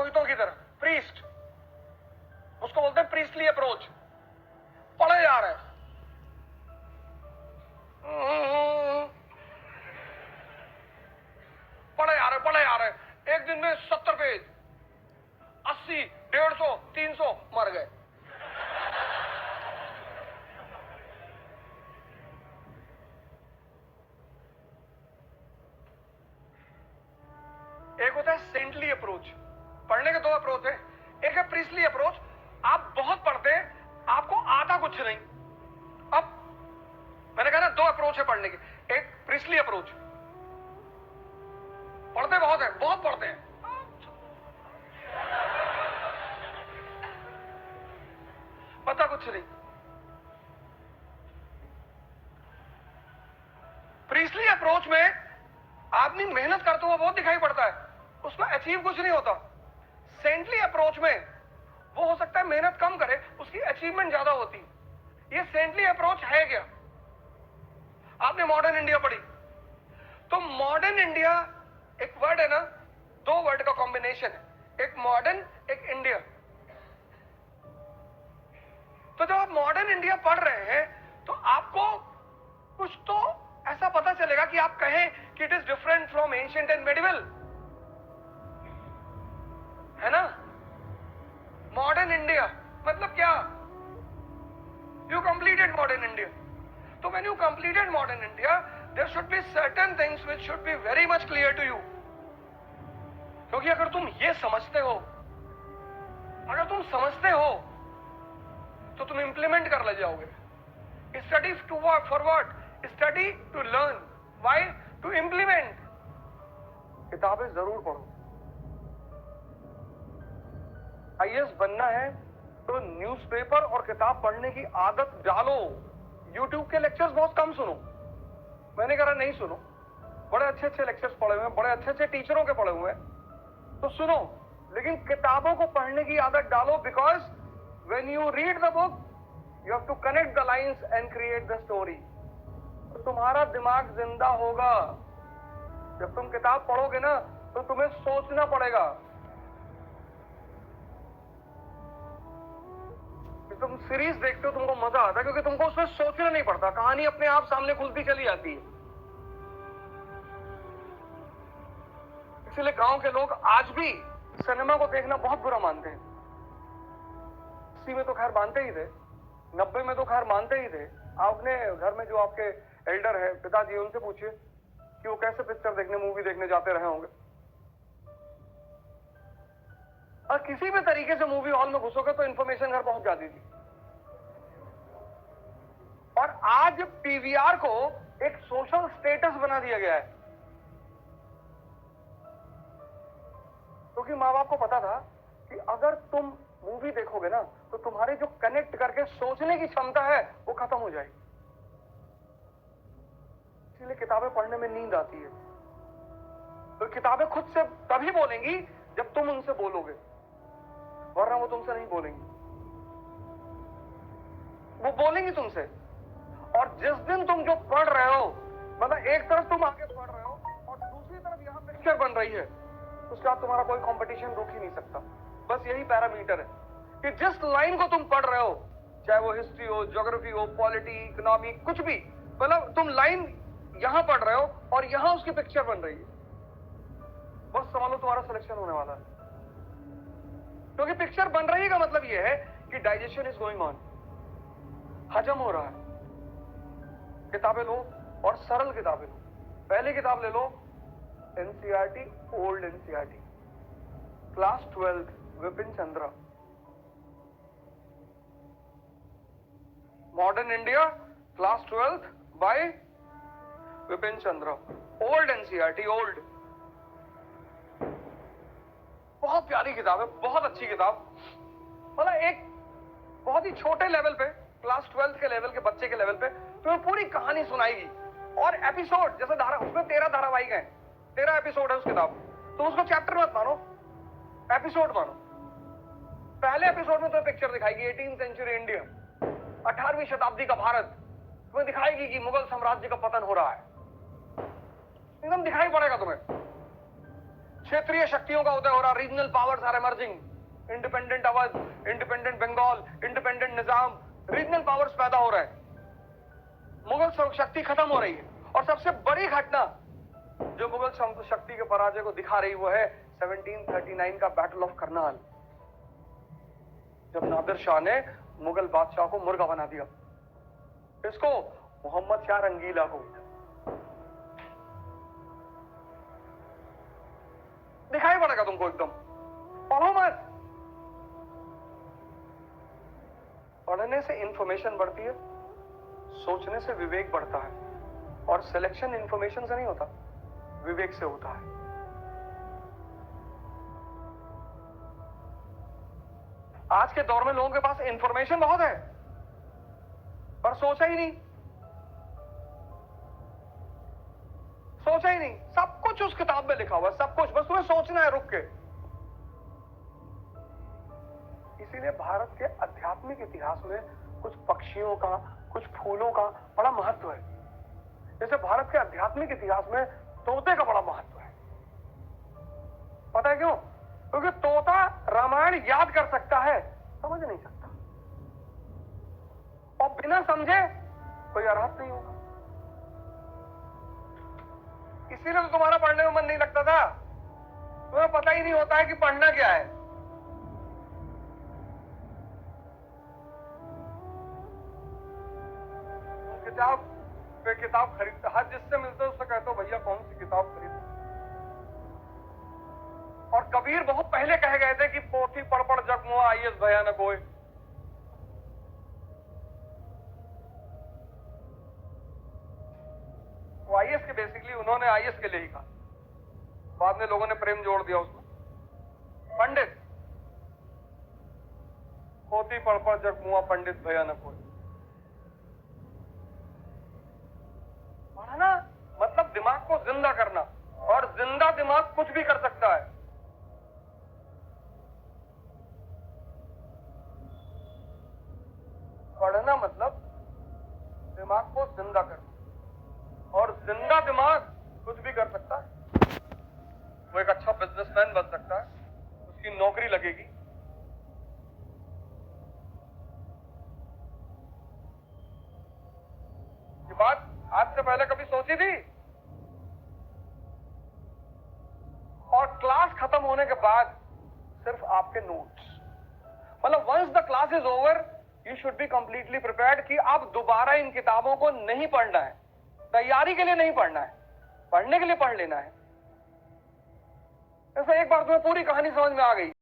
पुरोहितों की तरह, प्रीस्ट, उसको बोलते हैं प्रीस्टली अप्रोच। पढ़े जा रहे हैं, पढ़े जा रहे, एक दिन में 70 पेज, 80, 150, 300 मर गए। एक होता है सेंटली अप्रोच। पढ़ने के दो अप्रोच है, एक है प्रीस्टली अप्रोच, आप बहुत पढ़ते हैं, आपको आता कुछ नहीं। अब मैंने कहा ना, दो अप्रोच है पढ़ने के। एक प्रीस्टली अप्रोच, पढ़ते बहुत है, बहुत पढ़ते हैं, पता कुछ नहीं। प्रीस्टली अप्रोच में आदमी मेहनत करता हुआ बहुत दिखाई पड़ता है, उसको अचीव कुछ नहीं होता। सेंटली अप्रोच में वो हो सकता है मेहनत कम करे, उसकी अचीवमेंट ज्यादा होती। ये सेंटली अप्रोच है क्या? आपने मॉडर्न इंडिया पढ़ी, तो मॉडर्न इंडिया एक वर्ड है ना, दो वर्ड का कॉम्बिनेशन है, एक मॉडर्न, एक इंडिया। तो जब आप मॉडर्न इंडिया पढ़ रहे हैं तो आपको कुछ तो ऐसा पता चलेगा कि आप कहें कि it is different from ancient and medieval, है ना? मॉडर्न इंडिया मतलब क्या? You completed modern India. तो when you completed modern India, there should be certain things which should be very much clear to you. क्योंकि अगर तुम ये समझते हो, अगर तुम समझते हो तो तुम इंप्लीमेंट कर ले जाओगे। Study to work for what? Study to learn, why? To implement. किताबें जरूर पढ़ो। आईएएस बनना है तो न्यूज़पेपर और किताब पढ़ने की आदत डालो। यूट्यूब के लेक्चर्स बहुत कम सुनो, मैंने कहा नहीं सुनो, बड़े अच्छे अच्छे लेक्चर्स पढ़े हुए हैं, बड़े अच्छे अच्छे टीचरों के पढ़े हुए हैं, तो सुनो, लेकिन किताबों को पढ़ने की आदत डालो। Because when you read the book, you have to connect the lines and create the story. तो तुम्हारा दिमाग जिंदा होगा। जब तुम किताब पढ़ोगे ना, तो तुम्हें सोचना पड़ेगा। तुम सीरीज देखते हो, तुमको मजा आता है क्योंकि तुमको उसमें सोचना नहीं पड़ता, कहानी अपने आप सामने खुलती चली जाती है। इसलिए गांव के लोग आज भी सिनेमा को देखना बहुत बुरा मानते हैं। 80 में तो खैर मानते ही थे, 90 में तो खैर मानते ही थे। आपने घर में जो आपके एल्डर है, पिताजी, उनसे पूछिए कि वो कैसे पिक्चर देखने, मूवी देखने जाते रहे होंगे। और किसी भी तरीके से मूवी हॉल में घुसोगे तो इंफॉर्मेशन घर पहुंच जाती थी। और आज पीवीआर को एक सोशल स्टेटस बना दिया गया है, क्योंकि माँ बाप को पता था कि अगर तुम मूवी देखोगे ना, तो तुम्हारी जो कनेक्ट करके सोचने की क्षमता है वो खत्म हो जाएगी। इसलिए किताबें पढ़ने में नींद आती है। तो किताबें खुद से तभी बोलेंगी जब तुम उनसे बोलोगे, वरना वो तुमसे नहीं बोलेंगी। वो बोलेंगी तुमसे। और जिस दिन तुम जो पढ़ रहे हो, मतलब एक तरफ तुम आगे पढ़ रहे हो और दूसरी तरफ यहां पिक्चर बन रही है, उसके साथ तुम्हारा कोई कंपटीशन रोक ही नहीं सकता। बस यही पैरामीटर है कि जिस लाइन को तुम पढ़ रहे हो, चाहे वो हिस्ट्री हो, ज्योग्राफी हो, पॉलिटी, इकोनॉमी, कुछ भी, मतलब तुम लाइन यहां पढ़ रहे हो और यहां उसकी पिक्चर बन रही है, बस समझ लो तुम्हारा सिलेक्शन होने वाला है। क्योंकि पिक्चर बन रही का मतलब यह है कि डाइजेशन इज गोइंग ऑन, हजम हो रहा है। किताबें लो और सरल किताबें लो। पहली किताब ले लो NCERT, old NCERT, class 12, Vipin Chandra. Modern India, class 12 by Vipin Chandra. Old NCERT, old, बहुत प्यारी किताब है, बहुत अच्छी किताब। मतलब एक बहुत ही छोटे लेवल पे, क्लास 12 के लेवल के बच्चे के लेवल पे तुम्हें पूरी कहानी सुनाएगी। और एपिसोड, जैसे उसमें 13 धारावाहिक हैं, 13 एपिसोड है उस किताब। तुम उसको चैप्टर मत मानो, एपिसोड मानो। पहले एपिसोड में तुम्हें पिक्चर दिखाएगी 18वीं सेंचुरी इंडिया, 18वीं शताब्दी का भारत। तुम्हें दिखाएगी कि मुगल साम्राज्य का पतन हो रहा है, एकदम दिखाई पड़ेगा तुम्हें। क्षेत्रीय शक्तियों का उदय हो रहा, regional powers are emerging, independent Awadh, independent Bengal, independent Nizam, regional powers पैदा हो रहे हैं। मुगल शक्ति खत्म हो रही है। और सबसे बड़ी घटना जो मुगल शक्ति के पराजय को दिखा रही वो है 1739 का बैटल ऑफ करनाल, जब नादिर शाह ने मुगल बादशाह को मुर्गा बना दिया, इसको मोहम्मद शाह रंगीला को। दिखाई पड़ेगा तुमको एकदम, पढ़ो मत। पढ़ने से इंफॉर्मेशन बढ़ती है, सोचने से विवेक बढ़ता है, और सिलेक्शन इंफॉर्मेशन से नहीं होता, विवेक से होता है। आज के दौर में लोगों के पास इंफॉर्मेशन बहुत है, पर सोचा ही नहीं, सोचा ही नहीं। सब कुछ उस किताब में लिखा हुआ है, सब कुछ, बस तुम्हें सोचना है रुक के। इसीलिए भारत के आध्यात्मिक इतिहास में कुछ पक्षियों का, कुछ फूलों का बड़ा महत्व है। जैसे भारत के आध्यात्मिक इतिहास में तोते का बड़ा महत्व है। पता है क्यों? क्योंकि तोता रामायण याद कर सकता है, समझ नहीं सकता, और बिना समझे कोई अर्थ नहीं होगा। इसीलिए तो तुम्हारा पढ़ने में मन नहीं लगता था, तुम्हें पता ही नहीं होता है कि पढ़ना क्या है। किताब पे किताब खरीदते, हर जिससे मिलते उससे कहते हो भैया कौन सी किताब खरीद। और कबीर बहुत पहले कह गए थे कि पोथी पढ़ पढ़ जग मुआ आईएएस भयानक होए। वो आईएएस के बेसिकली उन्होंने आईएएस के लिए ही कहा, बाद में लोगों ने प्रेम जोड़ दिया उसको। पंडित, पोथी पढ़ पढ़ जग मुआ पंडित भयानक होए। पढ़ना मतलब दिमाग को जिंदा करना, और जिंदा दिमाग कुछ भी कर सकता है। पढ़ना मतलब दिमाग को जिंदा करना, और जिंदा दिमाग कुछ भी कर सकता है। वो एक अच्छा बिजनेसमैन बन सकता है, उसकी नौकरी लगेगी। ये बात आज से पहले कभी सोची थी? और क्लास खत्म होने के बाद सिर्फ आपके नोट्स, मतलब once the class is over you should be completely prepared कि अब दोबारा इन किताबों को नहीं पढ़ना है। तैयारी के लिए नहीं पढ़ना है, पढ़ने के लिए पढ़ लेना है। ऐसा एक बार तुम्हें पूरी कहानी समझ में आ गई।